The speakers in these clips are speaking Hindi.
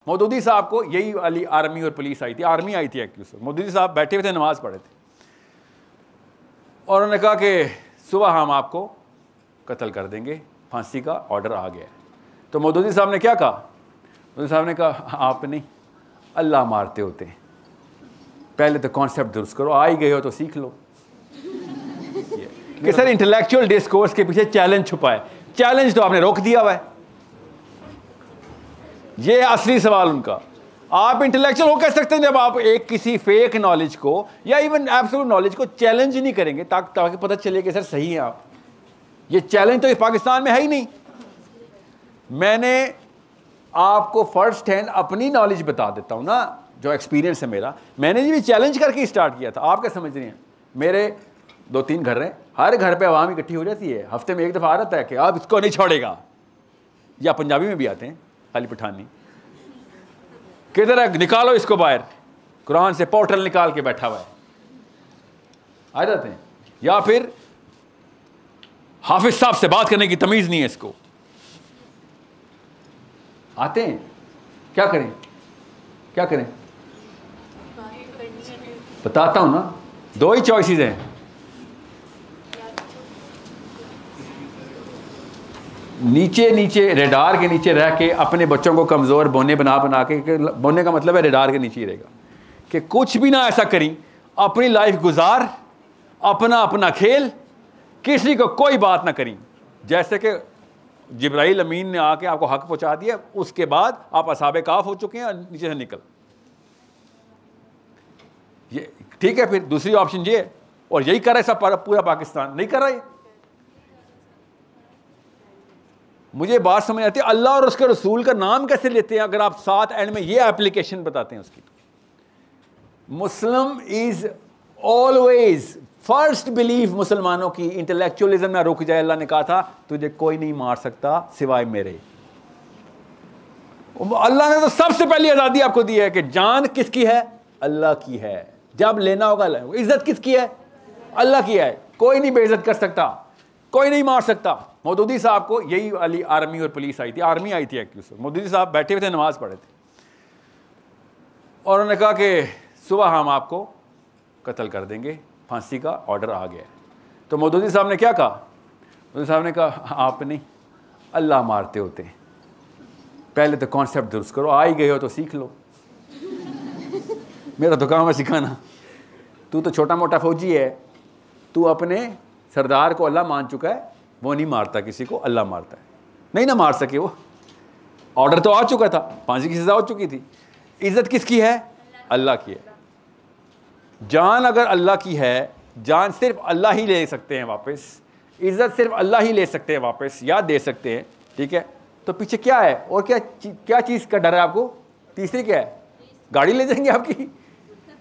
मौदूदी साहब को यही वाली आर्मी और पुलिस आई थी, आर्मी आई थी एक्चुअली। मौदूदी साहब बैठे हुए थे, नमाज पढ़े थे, और उन्होंने कहा कि सुबह हम आपको कत्ल कर देंगे, फांसी का ऑर्डर आ गया है। तो मौदूदी साहब ने क्या कहा? मौदूदी साहब ने कहा आप नहीं, अल्लाह मारते होते हैं, पहले तो कॉन्सेप्ट दुरुस्त करो, आ ही गए हो तो सीख लो। कि सर इंटेलेक्चुअल डिस्कोर्स के पीछे चैलेंज छुपा है, चैलेंज तो आपने रोक दिया हुआ है। ये असली सवाल उनका। आप इंटेलेक्चुअल हो कह सकते हैं जब आप एक किसी फेक नॉलेज को या इवन एब्सोल्यूट नॉलेज को चैलेंज नहीं करेंगे ताकि पता चले कि सर सही है आप। ये चैलेंज तो इस पाकिस्तान में है ही नहीं। मैंने आपको फर्स्ट हैंड अपनी नॉलेज बता देता हूं ना, जो एक्सपीरियंस है मेरा। मैंने ये भी चैलेंज करके स्टार्ट किया था। आप क्या समझ रहे हैं? मेरे 2-3 घर हैं, हर घर पे आवाम इकट्ठी हो जाती है, हफ्ते में एक दफ़ा आ रहता है कि आप इसको नहीं छोड़ेगा, या पंजाबी में भी आते हैं, खाली पठानी, किधर है निकालो इसको बाहर, कुरान से पोर्टल निकाल के बैठा हुआ है, आ जाते हैं। या फिर हाफिज साहब से बात करने की तमीज़ नहीं है इसको, आते हैं। क्या करें, क्या करें? बताता हूं ना, 2 ही चॉइसेस हैं। नीचे नीचे रेडार के नीचे रह के अपने बच्चों को कमज़ोर बोने बना के, बोने का मतलब है रेडार के नीचे ही रहेगा, कि कुछ भी ना ऐसा करी, अपनी लाइफ गुजार, अपना अपना खेल, किसी को कोई बात ना करी। जैसे कि जिब्राइल अमीन ने आके आपको हक पहुंचा दिया, उसके बाद आप असहाबे काफ हो चुके हैं और नीचे से निकल, ये ठीक है। फिर दूसरी ऑप्शन ये है, और यही कर रहा है सब पूरा पाकिस्तान, नहीं कर रहा है। मुझे बात समझ आती है, अल्लाह और उसके रसूल का नाम कैसे लेते हैं अगर आप साथ एंड में ये एप्लीकेशन बताते हैं उसकी। Muslim is always first belief मुसलमानों की इंटेलेक्चुअलिज्म ना रुक जाए। अल्लाह ने कहा था तुझे कोई नहीं मार सकता सिवाय मेरे। अल्लाह ने तो सबसे पहली आज़ादी आपको दी है कि जान किसकी है? अल्लाह की है। जब लेना होगा, इज्जत किसकी है? अल्लाह की है। कोई नहीं बेइज्जत कर सकता, कोई नहीं मार सकता। मौदूदी साहब को यही वाली आर्मी और पुलिस आई थी, आर्मी आई थी एक्चुअली। मौदूदी साहब बैठे हुए थे, नमाज पढ़े थे, और उन्होंने कहा कि सुबह हम आपको कत्ल कर देंगे, फांसी का ऑर्डर आ गया है। तो मौदूदी साहब ने क्या कहा? मौदूदी साहब ने कहा आप नहीं, अल्लाह मारते होते हैं, पहले तो कॉन्सेप्ट दुरुस्त करो, आ ही गए हो तो सीख लो। मेरा तो काम है सिखाना। तू तो छोटा मोटा फौजी है, तू अपने सरदार को अल्लाह मान चुका है, वो नहीं मारता किसी को, अल्लाह मारता है। नहीं ना मार सके, वो ऑर्डर तो आ चुका था, फांसी की सजा हो चुकी थी। इज्जत किसकी है? अल्लाह की है। जान अगर अल्लाह की है, जान सिर्फ अल्लाह ही ले सकते हैं वापस, इज्जत सिर्फ अल्लाह ही ले सकते हैं वापस या दे सकते हैं, ठीक है। तो पीछे क्या है और क्या चीज़ का डर है आपको? तीसरी क्या है? गाड़ी ले जाएंगे आपकी,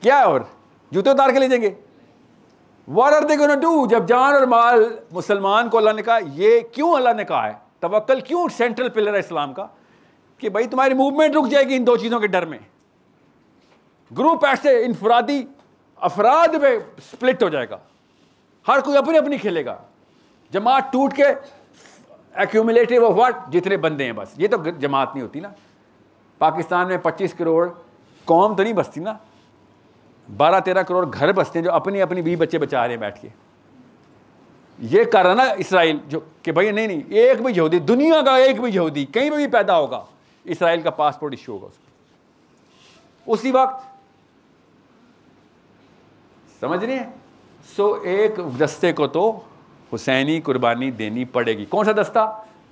क्या है? और जूते उतार के ले जाएंगे। What are they gonna do? जब जान और माल मुसलमान को अल्लाह ने कहा, ये क्यों अल्लाह ने कहा है? तवक्कल क्यों सेंट्रल पिलर है इस्लाम का? कि भाई तुम्हारी मूवमेंट रुक जाएगी इन 2 चीज़ों के डर में। ग्रुप ऐसे इनफरादी अफराद में स्प्लिट हो जाएगा, हर कोई अपनी अपनी खेलेगा, जमात टूट के एक्यूमुलेटिव ऑफ व्हाट, जितने बंदे हैं बस। ये तो जमात नहीं होती ना। पाकिस्तान में 25 करोड़ कौम तो नहीं बसती ना, 12-13 करोड़ घर बसते हैं जो अपनी अपनी 20 बच्चे बचा रहे हैं बैठ के। ये कर रहा ना इसराइल, जो कि भाई नहीं एक भी यहूदी, दुनिया का एक भी यहूदी कहीं भी पैदा होगा, इसराइल का पासपोर्ट इश्यू होगा उसको उसी वक्त। समझ रहे हैं? सो एक दस्ते को तो हुसैनी कुर्बानी देनी पड़ेगी। कौन सा दस्ता?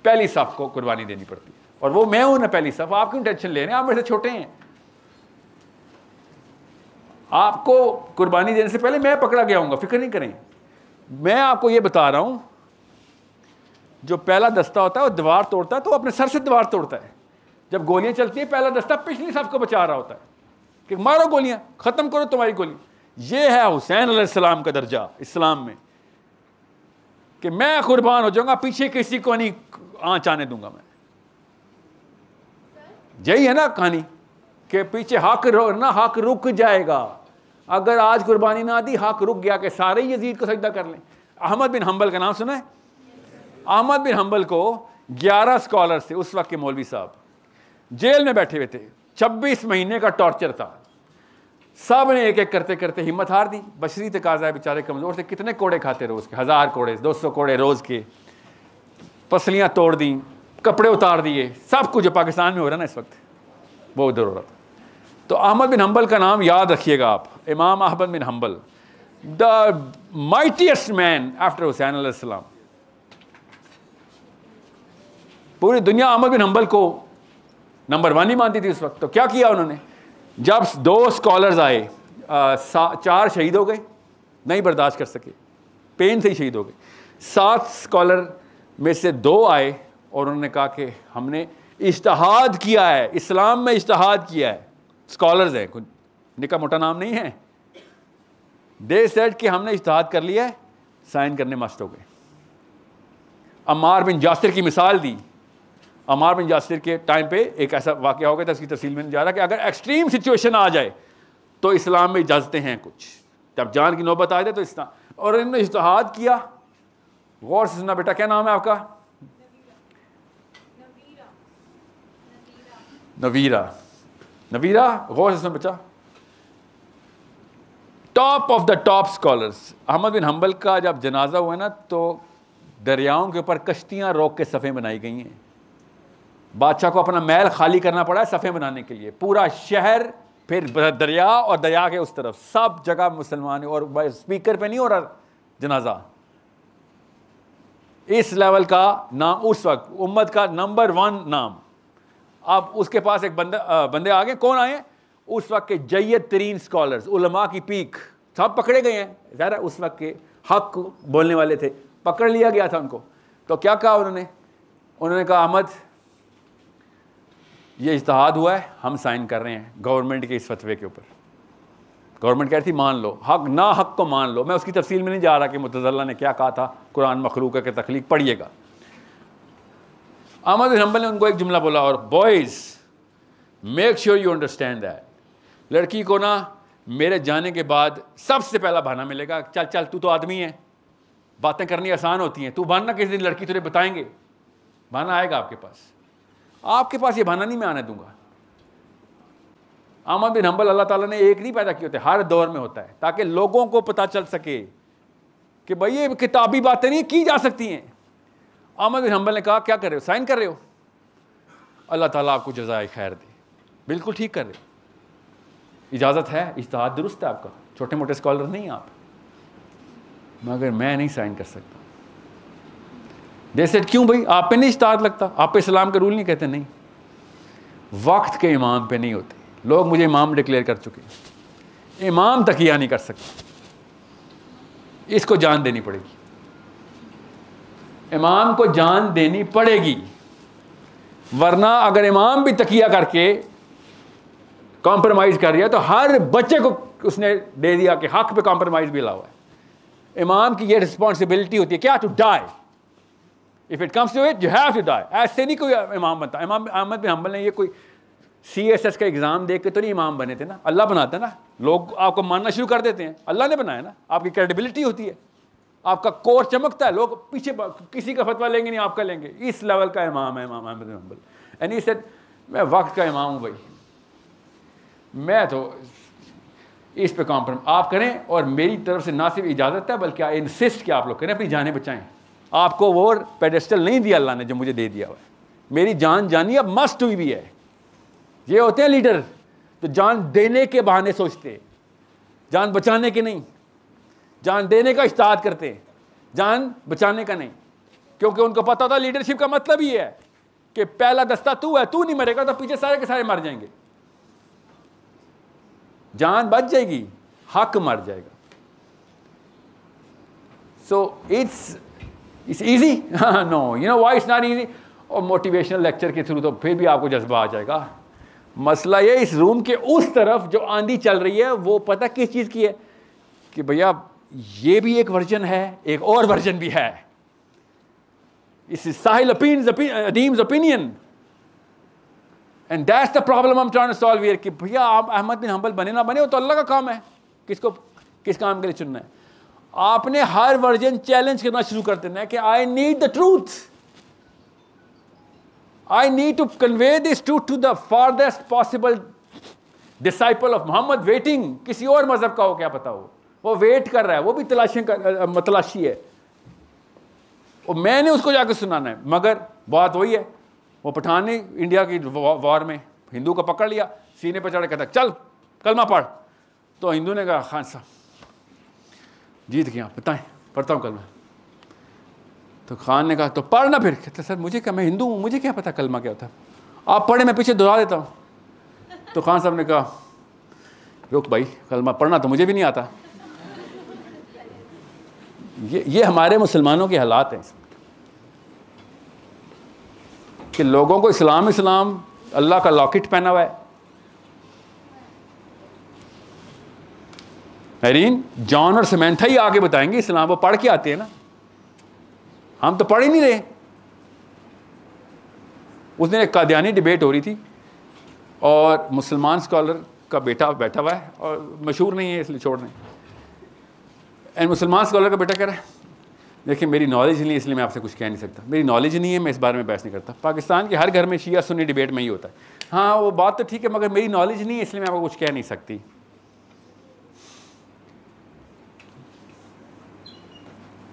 पहली सफ को कुर्बानी देनी पड़ती है, और वो मैं हूं ना पहली सफ। आप क्यों टेंशन ले रहे हैं? आप मेरे से छोटे हैं। आपको कुर्बानी देने से पहले मैं पकड़ा गया हूँगा, फिक्र नहीं करें। मैं आपको ये बता रहा हूँ, जो पहला दस्ता होता है वो दीवार तोड़ता है तो अपने सर से दीवार तोड़ता है। जब गोलियां चलती है, पहला दस्ता पिछली सफ को बचा रहा होता है कि मारो गोलियां, खत्म करो तुम्हारी गोली। ये है हुसैन अलैहिस्सलाम का दर्जा इस्लाम में, कि मैं कुर्बान हो जाऊंगा, पीछे किसी को नहीं आंच आने दूंगा मैं। यही है ना कहानी, कि पीछे हक रुक जाएगा। अगर आज कुर्बानी ना दी, हक रुक गया कि सारे यजीद को सजदा कर लें। अहमद बिन हंबल का नाम सुना है? अहमद बिन हंबल को 11 स्कॉलर से, उस वक्त के मौलवी साहब जेल में बैठे हुए थे, 26 महीने का टॉर्चर था। सब ने एक एक करते करते हिम्मत हार दी। बशरी तकाजा है, बेचारे कमज़ोर थे, कितने कोड़े खाते रोज़ के, 1000 कोड़े 200 कोड़े रोज़ के, पसलियाँ तोड़ दी, कपड़े उतार दिए, सब कुछ जो पाकिस्तान में हो रहा है ना इस वक्त वो उधर हो रहा था। तो अहमद बिन हम्बल का नाम याद रखिएगा आप, Imam Ahmad bin Hanbal, the mightiest man after Hussain अलैहिस्सलाम। पूरी दुनिया अहमद बिन हम्बल को नंबर 1 ही मानती थी उस वक्त। तो क्या किया उन्होंने, जब 2 स्कॉलर्स आए, 4 शहीद हो गए, नहीं बर्दाश्त कर सके, पेन से ही शहीद हो गए। 7 स्कॉलर में से 2 आए और उन्होंने कहा कि हमने इज्तिहाद किया है, इस्लाम में इज्तिहाद किया है। स्कॉलर्स हैं, कुछ निका मोटा नाम नहीं है। दे सेड कि हमने इज्तिहाद कर लिया है, साइन करने मस्त हो गए। अम्मार बिन यासिर की मिसाल दी। अम्मार बिन यासिर के टाइम पे एक ऐसा वाक़या हो गया था, इसकी तफसील में नहीं जा रहा, कि अगर एक्सट्रीम सिचुएशन आ जाए तो इस्लाम में इजाज़तें हैं कुछ, जब जान की नौबत आ जाए तो इस्लाम, और इन्होंने इज्तिहाद किया। गौर से सुनना बेटा, क्या नाम है आपका? नवीरा। नवीरा, गौर से सुन बच्चा। Top of the top scholars. Ahmad bin Hanbal का जब जनाजा हुआ ना तो दरियाओं के ऊपर कश्तियां रोक के सफ़े बनाई गई हैं। बादशाह को अपना महल खाली करना पड़ा है सफ़े बनाने के लिए। पूरा शहर, फिर दरिया, और दरिया के उस तरफ सब जगह मुसलमान, और स्पीकर पे नहीं हो रहा जनाजा। इस लेवल का नाम उस वक्त उम्मत का नंबर 1 नाम। अब उसके पास एक बंदे आ गए। कौन आए? उस वक्त के जय्यद तरीन स्कॉलर्स, उलमा की पीक, सब पकड़े गए हैं। ज़रा उस वक्त के हक बोलने वाले थे, पकड़ लिया गया था उनको। तो क्या कहा उन्होंने कहा अहमद, ये इज्तिहाद हुआ है, हम साइन कर रहे हैं गवर्नमेंट के इस फतवे के ऊपर। गवर्नमेंट कह रही थी मान लो, हक ना हक को मान लो। मैं उसकी तफसील में नहीं जा रहा कि मुतज़ल्ला ने क्या कहा था, कुरान मखलूक के तख्लीक पढ़िएगा। अहमद बिन हम्बल ने उनको एक जुमला बोला, और boys make sure you understand that, लड़की को ना मेरे जाने के बाद सबसे पहला बहाना मिलेगा, चल चल तू तो आदमी है, बातें करनी आसान होती हैं, तू बहाना किस दिन लड़की तुझे बताएंगे, बहाना आएगा आपके पास ये बहाना नहीं मैं आने दूंगा। अहमद बिन हम्बल अल्लाह ताला ने एक नहीं पैदा किए होते, हर दौर में होता है, ताकि लोगों को पता चल सके कि भाई ये किताबी बातें नहीं की जा सकती हैं। अहमद बिन हम्बल ने कहा क्या कर रहे हो, साइन कर रहे हो, अल्लाह ताला आपको जज़ाए खैर दे, बिल्कुल ठीक कर रहे हो, इजाज़त है, इज्तिहाद दुरुस्त है आपका, छोटे मोटे स्कॉलर नहीं आप, मगर मैं नहीं साइन कर सकता। जैसे क्यों भाई, आप पे नहीं इज्तिहाद लगता, आप पे इस्लाम के रूल नहीं कहते? नहीं, वक्त के इमाम पे नहीं होते। लोग मुझे इमाम डिक्लेयर कर चुके, इमाम तकिया नहीं कर सकते, इसको जान देनी पड़ेगी, इमाम को जान देनी पड़ेगी, वरना अगर इमाम भी तकिया करके कॉम्प्रोमाइज़ कर दिया तो हर बच्चे को उसने दे दिया कि हक पे कॉम्प्रोमाइज़ भी अलाउ है। इमाम की ये रिस्पॉन्सिबिलिटी होती है क्या, to die, if it comes to it you have to die. ऐसे नहीं कोई इमाम बनता। इमाम अहमद बिन हम्बल ने ये कोई CSS का एग्जाम देख के तो नहीं इमाम बने थे ना, अल्लाह बनाता है ना, लोग आपको मानना शुरू कर देते हैं, अल्लाह ने बनाया ना, आपकी क्रेडिबिलिटी होती है, आपका कोर चमकता है, लोग पीछे किसी का फतवा लेंगे नहीं, आपका लेंगे। इस लेवल का इमाम है इमाम Ahmad bin humble. And he said मैं वक्त का इमाम हूँ भाई, मैं तो इस पे कॉम्प्रोमाइज आप करें, और मेरी तरफ से ना सिर्फ इजाज़त है बल्कि आई इंसिस्ट कि आप लोग करें, अपनी जानें बचाएं। आपको वो पेडेस्टल नहीं दिया अल्लाह ने जो मुझे दे दिया हुआ है, मेरी जान जानी अब मस्ट हुई भी है। ये होते हैं लीडर जो जान देने के बहाने सोचते हैं, जान बचाने के नहीं, जान देने का इस्तेमाल करते हैं, जान बचाने का नहीं, क्योंकि उनको पता था लीडरशिप का मतलब ही है कि पहला दस्ता तू है, तू नहीं मरेगा तो पीछे सारे के सारे मर जाएंगे, जान बच जाएगी, हक मर जाएगा। So it's easy, no, you know why it's not easy. और मोटिवेशनल लेक्चर के थ्रू तो फिर भी आपको जज्बा आ जाएगा। मसला ये इस रूम के उस तरफ जो आंधी चल रही है वो पता किस चीज़ की है कि भैया ये भी एक वर्जन है, एक और वर्जन भी है, इस Sahil Adeem's opinion, and that's the problem I am trying to solve here. कि भैया आप अहमद बिन हम्बल बने ना बने वो तो अल्लाह का काम है, किसको किस काम के लिए चुनना है। आपने हर वर्जन चैलेंज करना शुरू कर देना है कि I need the truth, I need to convey this truth to the farthest possible disciple of Muhammad waiting. किसी और मजहब का हो, क्या पता वो वेट कर रहा है, वो भी तलाशी है, और मैंने उसको जाकर सुनाना है। मगर बात वही है, वो पठान ने इंडिया की वॉर में हिंदू को पकड़ लिया, सीने पर चढ़ कहता चल कलमा पढ़। तो हिंदू ने कहा खान साहब जीत गया, बताएं पढ़ता हूँ कलमा। तो खान ने कहा तो पढ़ ना। फिर कहते सर मुझे क्या, मैं हिंदू हूँ, मुझे क्या पता कलमा क्या होता है, आप पढ़े मैं पीछे दोहरा देता हूँ। तो खान साहब ने कहा रुक भाई, कलमा पढ़ना तो मुझे भी नहीं आता। ये हमारे मुसलमानों के हालात हैं कि लोगों को इस्लाम अल्लाह का लॉकेट पहना हुआ है। नरीन, जॉन और समैंथा ही आगे बताएंगे इस्लाम, वो पढ़ के आते हैं ना, हम तो पढ़ ही नहीं रहे। उस दिन एक कादियानी डिबेट हो रही थी और मुसलमान स्कॉलर का बेटा बैठा हुआ है, और मशहूर नहीं है इसलिए छोड़ दें। एंड मुसलमान स्कॉलर का बेटा कह रहा है देखिए मेरी नॉलेज नहीं है इसलिए मैं आपसे कुछ कह नहीं सकता, मेरी नॉलेज नहीं है, मैं इस बारे में बहस नहीं करता। पाकिस्तान के हर घर में शिया सुन्नी डिबेट में ही होता है। हाँ वो बात तो ठीक है, मगर मेरी नॉलेज नहीं है इसलिए मैं आपको कुछ कह नहीं सकती।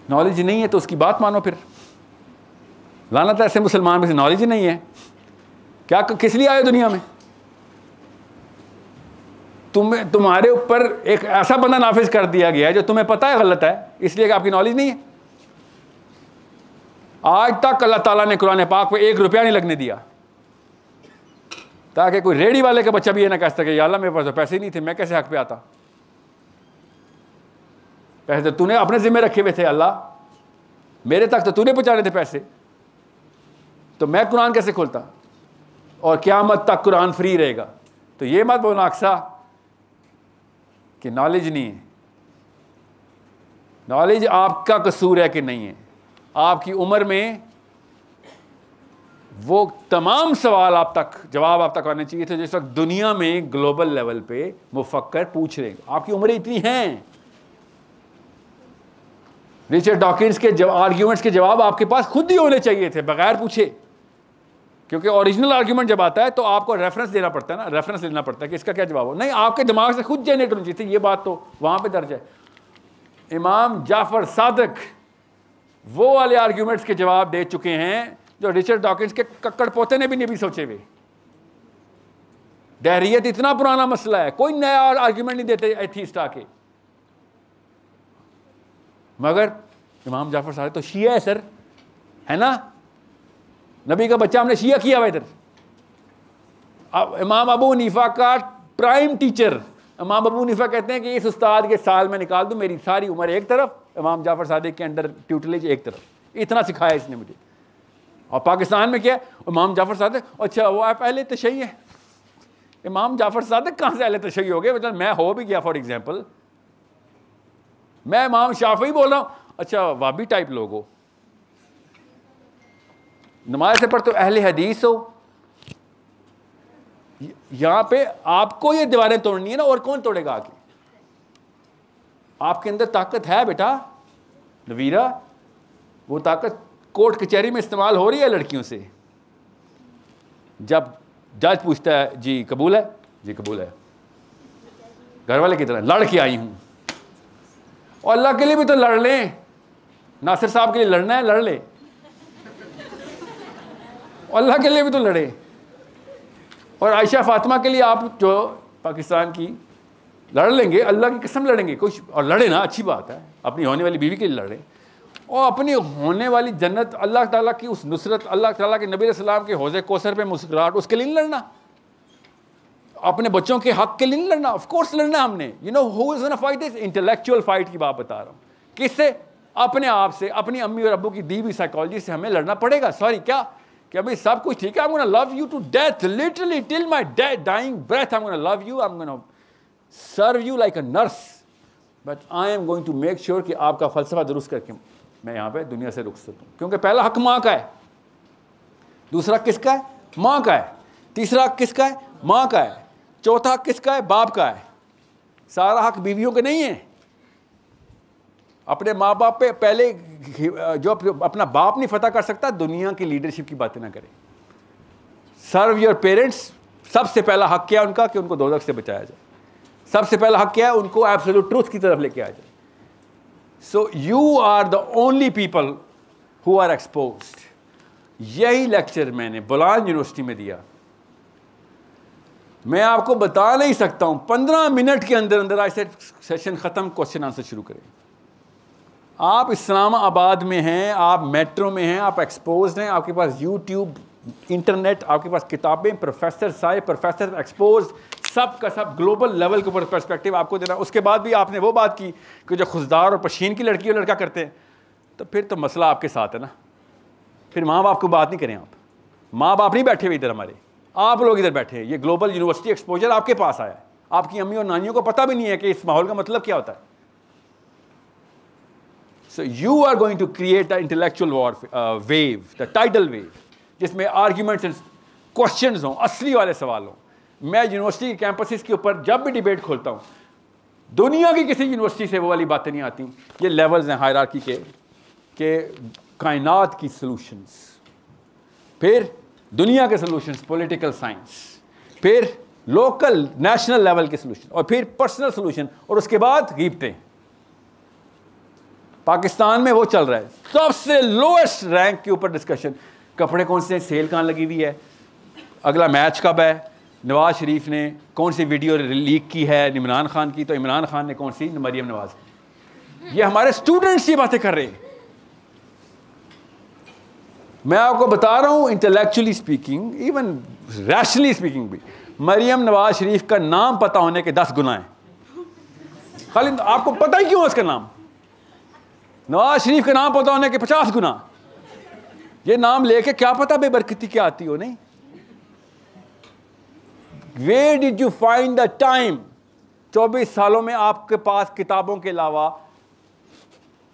नॉलेज नहीं है तो उसकी बात मानो। फिर लानत है ऐसे मुसलमान में से नॉलेज ही नहीं है, क्या किस लिए आए दुनिया में? तुम्हारे ऊपर एक ऐसा बंदा नाफिज कर दिया गया है जो तुम्हें पता है गलत है, इसलिए कि आपकी नॉलेज नहीं है। आज तक अल्लाह ताला ने कुरान पाक पे 1 रुपया नहीं लगने दिया, ताकि कोई रेडी वाले का बच्चा भी ये ना कह सके या अल्लाह मेरे पास तो पैसे ही नहीं थे, मैं कैसे हक पे आता। पैसे तो तूने अपने जिम्मे रखे हुए थे अल्लाह, मेरे तक तो तूने पहुंचाने थे पैसे, तो मैं कुरान कैसे खोलता? और क़यामत तक कुरान फ्री रहेगा। तो ये मत बोलना अक्सा कि नॉलेज नहीं है। नॉलेज आपका कसूर है कि नहीं है। आपकी उम्र में वो तमाम सवाल जवाब आप तक आने चाहिए थे जिस वक्त दुनिया में ग्लोबल लेवल पे मुफक्कर पूछ रहे हैं। आपकी उम्रें इतनी हैं। रिचर्ड डॉकिंस के आर्ग्यूमेंट्स के जवाब आपके पास खुद ही होने चाहिए थे बगैर पूछे, क्योंकि ओरिजिनल आर्ग्यूमेंट जब आता है तो आपको रेफरेंस देना पड़ता है ना, रेफरेंस लेना पड़ता है कि इसका क्या जवाब हो। नहीं, आपके दिमाग से खुद जनरेट होनी चाहिए थी। ये बात तो वहां पे दर्ज है। इमाम जाफर सादिक वो वाले आर्ग्यूमेंट्स के जवाब दे चुके हैं जो रिचर्ड डॉकिंस के कक्कड़ पोते ने भी नहीं सोचे हुए। दहरियत इतना पुराना मसला है, कोई नया आर्ग्यूमेंट नहीं देते एथीस्ट आके। मगर इमाम जाफर सादिक तो शिया है सर, है ना, नबी का बच्चा हमने शिया किया हुआ इधर। इमाम अबू हनीफा का प्राइम टीचर, इमाम अबू हनीफा कहते हैं कि इस उस्ताद के साल में निकाल दूं, मेरी सारी उम्र एक तरफ, इमाम जाफर सादिक के अंडर ट्यूटलेज एक तरफ। इतना सिखाया इसने मुझे। और पाकिस्तान में क्या है, इमाम जाफर सादिक, अच्छा वो आप अहले तशय्युअ है। इमाम जाफर सादिक कहाँ से अहले तशय्युअ हो गए? मतलब मैं हो भी गया फॉर एग्जाम्पल, मैं इमाम शाफी बोल रहा हूँ, अच्छा वाबी टाइप लोग हो, नमाज से पढ़ तो अहले हदीस हो। यहां पे आपको ये दीवारें तोड़नी है ना, और कौन तोड़ेगा आके? आपके अंदर ताकत है बेटा नवीरा, वो ताकत कोर्ट कचहरी में इस्तेमाल हो रही है लड़कियों से। जब जज पूछता है जी कबूल है, जी कबूल है, घर वाले की तरह लड़ के आई हूं, और अल्लाह के लिए भी तो लड़ लें। नासिर साहब के लिए लड़ना है, लड़ ले, अल्लाह के लिए भी तो लड़े। और आयशा फातिमा के लिए आप जो पाकिस्तान की लड़ लेंगे, अल्लाह की कसम लड़ेंगे कुछ, और लड़े ना, अच्छी बात है, अपनी होने वाली बीवी के लिए लड़े, और अपनी होने वाली जन्नत, अल्लाह ताला की उस नुसरत, अल्लाह ताला के नबी सल्लल्लाहु अलैहि वसल्लम के हौज़े कौसर पे मुस्कुराहट, उसके लिए नहीं लड़ना। अपने बच्चों के हक के लिए नहीं लड़ना, ऑफ कोर्स लड़ना हमने। You know who is gonna fight this? Intellectual fight की बात बता रहा हूँ। किससे? अपने आप से, अपनी अम्मी और अब्बू की दी हुई साइकोलॉजी से हमें लड़ना पड़ेगा। सॉरी क्या कि अभी सब कुछ ठीक है, I'm gonna love you to death, literally till my dying breath I'm gonna love you, I'm gonna serve you like a nurse, but I am going to make sure कि आपका फलसफा दुरुस्त करके मैं यहाँ पे दुनिया से रुक सकूँ। क्योंकि पहला हक माँ का है, दूसरा किसका है? माँ का है, तीसरा हक किसका है? माँ का है, चौथा हक किसका है? बाप का है। सारा हक बीवियों के नहीं है। अपने माँ बाप पे पहले, जो अपना बाप नहीं फतह कर सकता, दुनिया की लीडरशिप की बातें ना करे। सर्व योर पेरेंट्स, सबसे पहला हक क्या है उनका कि उनको दोज़ख से बचाया जाए। सबसे पहला हक क्या है, उनको एब्सोल्यूट ट्रूथ की तरफ लेके आ जाए। So you are the only people who are exposed. यही लेक्चर मैंने बोलान यूनिवर्सिटी में दिया। मैं आपको बता नहीं सकता हूं, 15 मिनट के अंदर अंदर आज सेशन खत्म, क्वेश्चन आंसर शुरू करें। आप इस्लामाबाद में हैं, आप मेट्रो में हैं, आप एक्सपोज्ड हैं, आपके पास यूट्यूब, इंटरनेट, आपके पास किताबें, प्रोफेसर सारे प्रोफेसर एक्सपोज्ड, सब का सब ग्लोबल लेवल के ऊपर पर्सपेक्टिव आपको देना। उसके बाद भी आपने वो बात की कि जो खुशदार और पशीन की लड़की और लड़का करते हैं, तो फिर तो मसला आपके साथ है ना। फिर माँ बाप को बात नहीं करें आप। माँ बाप नहीं बैठे हुए इधर हमारे, आप लोग इधर बैठे हैं। ये ग्लोबल यूनिवर्सिटी एक्सपोजर आपके पास आया है। आपकी अम्मी और नानियों को पता भी नहीं है कि इस माहौल का मतलब क्या होता है। So you are going to create the intellectual war wave, the tidal wave, जिसमें आर्ग्यूमेंट्स एंड क्वेश्चंस हों, असली वाले सवाल हों। मैं यूनिवर्सिटी के कैंपसेस के ऊपर जब भी डिबेट खोलता हूँ, दुनिया की किसी यूनिवर्सिटी से वो वाली बातें नहीं आती। ये लेवल्स हैं हायरार्की के कायनात की सॉल्यूशंस, फिर दुनिया के सॉल्यूशंस, पॉलिटिकल साइंस, फिर लोकल नेशनल लेवल के सॉल्यूशन, और फिर पर्सनल सॉल्यूशन, और उसके बाद गीबतें। पाकिस्तान में वो चल रहा है, सबसे लोएस्ट रैंक के ऊपर डिस्कशन। कपड़े कौन से, सेल कहाँ लगी हुई है, अगला मैच कब है, नवाज शरीफ ने कौन सी वीडियो लीक की है इमरान खान की, तो इमरान खान ने कौन सी, मरियम नवाज। ये हमारे स्टूडेंट्स ये बातें कर रहे हैं। मैं आपको बता रहा हूं, intellectually speaking, even rationally speaking भी, मरियम नवाज शरीफ का नाम पता होने के 10 गुना हैं। खाली आपको पता ही क्यों है उसका नाम, नवाज शरीफ का नाम पता होने के 50 गुना। ये नाम लेके क्या पता बेबरकती क्या आती हो। नहीं, Where did you find the time? 24 सालों में आपके पास किताबों के अलावा,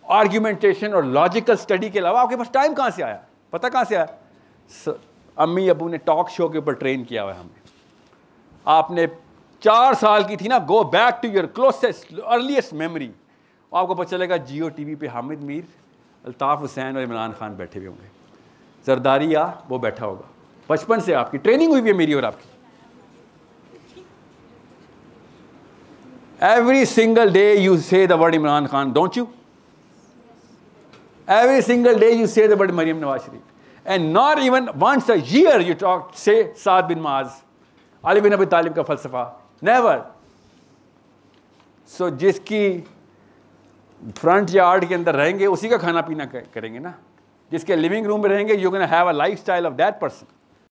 आर्ग्यूमेंटेशन और लॉजिकल स्टडी के अलावा आपके पास टाइम कहां से आया? पता कहां से आया? अम्मी अबू ने टॉक शो के ऊपर ट्रेन किया हुआ है हमें। आपने 4 साल की थी ना, go back to your closest earliest memory, आपको पता चलेगा जियो टीवी पे हामिद मीर, अल्ताफ हुसैन और इमरान खान बैठे हुए होंगे, जरदारिया वो बैठा होगा। बचपन से आपकी ट्रेनिंग हुई है, मेरी और आपकी। Every single day you say the word Imran Khan, don't you? Every single day you say the word Maryam Nawaz Sharif. And not even once a year you say Saad bin Maaz, Ali bin Abi Talib ka falsafa. Never. So जिसकी फ्रंट यार्ड के अंदर रहेंगे उसी का खाना पीना करेंगे ना। जिसके लिविंग रूम में रहेंगे, you're going to have a lifestyle of that person.